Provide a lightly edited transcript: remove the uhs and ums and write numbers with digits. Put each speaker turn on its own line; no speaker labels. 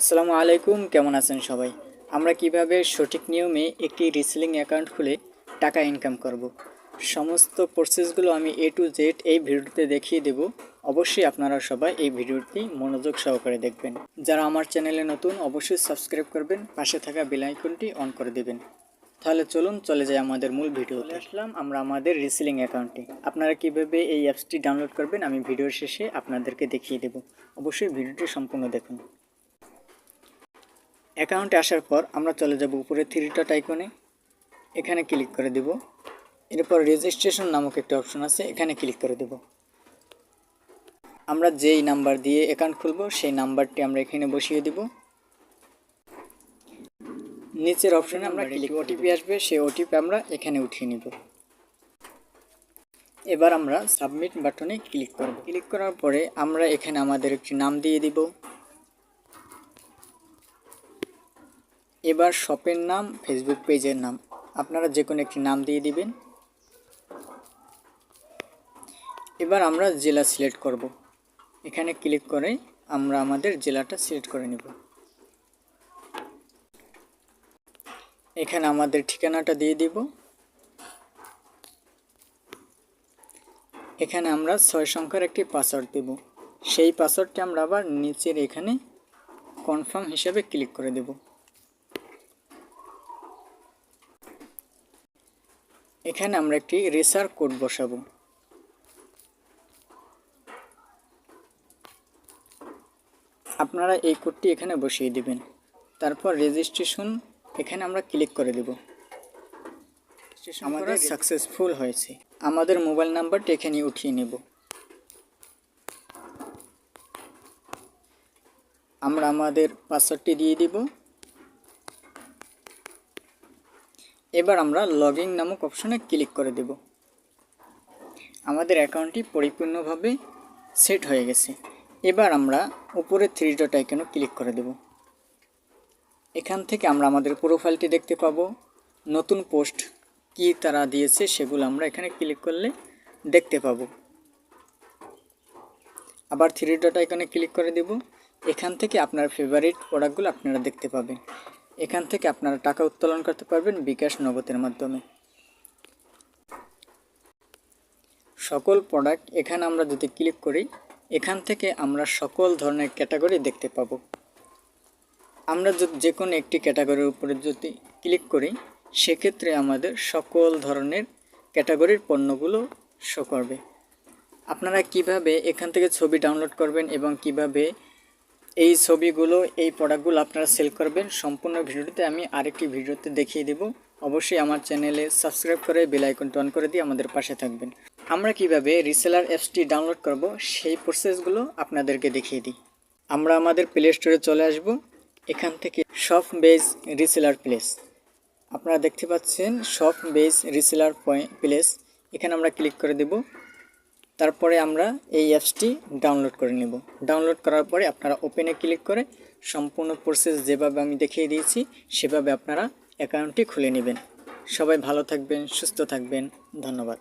আসসালামু আলাইকুম, কেমন আছেন সবাই? আমরা কিভাবে সঠিক নিয়মে একটি রিসেলিং অ্যাকাউন্ট খুলে টাকা ইনকাম করব, সমস্ত প্রসেসগুলো আমি এ টু জেড এই ভিডিওতে দেখিয়ে দেব। অবশ্যই আপনারা সবাই এই ভিডিওটি মনোযোগ সহকারে দেখবেন। যারা আমার চ্যানেলে নতুন অবশ্যই সাবস্ক্রাইব করবেন, পাশে থাকা বেল আইকনটি অন করে দেবেন। তাহলে চলুন চলে যাই আমাদের মূল ভিডিওতে। আসলাম আমরা আমাদের রিসেলিং অ্যাকাউন্টে। আপনারা কিভাবে এই অ্যাপসটি ডাউনলোড করবেন আমি ভিডিওর শেষে আপনাদেরকে দেখিয়ে দেব। অবশ্যই ভিডিওটি সম্পূর্ণ দেখুন। অ্যাকাউন্টে আসার পর আমরা চলে যাব উপরে থ্রি ডট আইকনে, এখানে ক্লিক করে দেব। এরপর রেজিস্ট্রেশন নামক একটা অপশন আছে, এখানে ক্লিক করে দেব। আমরা যেই নাম্বার দিয়ে অ্যাকাউন্ট খুলব সেই নাম্বারটি আমরা এখানে বসিয়ে দেব। নিচের অপশনে আমরা ক্লিক ওটিপি আসবে, সেই ওটিপি আমরা এখানে উঠিয়ে নিব। এবার আমরা সাবমিট বাটনে ক্লিক করব। ক্লিক করার পরে আমরা এখানে আমাদের একটি নাম দিয়ে দিব। এবার শপের নাম, ফেসবুক পেজের নাম আপনারা যে কোনো একটি নাম দিয়ে দিবেন। এবার আমরা জেলা সিলেক্ট করব। এখানে ক্লিক করে আমরা আমাদের জেলাটা সিলেক্ট করে নেব। এখানে আমাদের ঠিকানাটা দিয়ে দিব। এখানে আমরা 6 সংখ্যার একটি পাসওয়ার্ড দেব। সেই পাসওয়ার্ডটি আমরা আবার নিচের এখানে কনফার্ম হিসাবে ক্লিক করে দেব। এখানে আমরা একটি রেসার কোড বসাবো। আপনারা এই কোডটি এখানে বসিয়ে দিবেন। তারপর রেজিস্ট্রেশন এখানে আমরা ক্লিক করে দেব। আমাদের সাকসেসফুল হয়েছে। আমাদের মোবাইল নাম্বারটি এখানে উঠিয়ে নেব। আমরা আমাদের পাসওয়ার্ডটি দিয়ে দিব। এবার আমরা লগইন নামক অপশনে ক্লিক করে দেব। আমাদের অ্যাকাউন্টটি পরিপূর্ণভাবে সেট হয়ে গেছে। এবার আমরা উপরে থ্রি ডট আইকনে ক্লিক করে দেব। এখান থেকে আমরা আমাদের প্রোফাইলটি দেখতে পাবো। নতুন পোস্ট কি তারা দিয়েছে সেগুলো আমরা এখানে ক্লিক করলে দেখতে পাবো। আবার থ্রি ডট আইকনে ক্লিক করে দেব। এখান থেকে আপনার ফেভারিট প্রোডাক্টগুলো আপনারা দেখতে পাবেন। এখান থেকে আপনারা টাকা উত্তোলন করতে পারবেন বিকাশ নগদের মাধ্যমে। সকল প্রোডাক্ট এখানে আমরা যদি ক্লিক করি, এখান থেকে আমরা সকল ধরনের ক্যাটাগরি দেখতে পাবো। আমরা যে কোনো একটি ক্যাটাগরির উপরে যদি ক্লিক করি, সেক্ষেত্রে আমাদের সকল ধরনের ক্যাটাগরির পণ্যগুলো শো করবে। আপনারা কিভাবে এখান থেকে ছবি ডাউনলোড করবেন এবং কিভাবে এই ছবিগুলো এই প্রোডাক্টগুলো আপনারা সেল করবেন সম্পূর্ণ ভিডিওতে আমি আরেকটি ভিডিওতে দেখিয়ে দেব। অবশ্যই আমার চ্যানেলে সাবস্ক্রাইব করে বেল আইকনটি অন করে দিয়ে আমাদের পাশে থাকবেন। আমরা কিভাবে রিসেলার অ্যাপসটি ডাউনলোড করব সেই প্রসেসগুলো আপনাদেরকে দেখিয়ে দিই। আমরা আমাদের প্লে স্টোরে চলে আসব। এখান থেকে শপ বেজ রিসেলার প্লেস আপনারা দেখতে পাচ্ছেন, শপ বেজ রিসেলার প্লেস, এখানে আমরা ক্লিক করে দেব। তারপরে আমরা এই অ্যাপসটি ডাউনলোড করে নেব। ডাউনলোড করার পরে আপনারা ওপেনে ক্লিক করে সম্পূর্ণ প্রসেস যেভাবে আমি দেখিয়ে দিয়েছি সেভাবে আপনারা অ্যাকাউন্টটি খুলে নেবেন। সবাই ভালো থাকবেন, সুস্থ থাকবেন। ধন্যবাদ।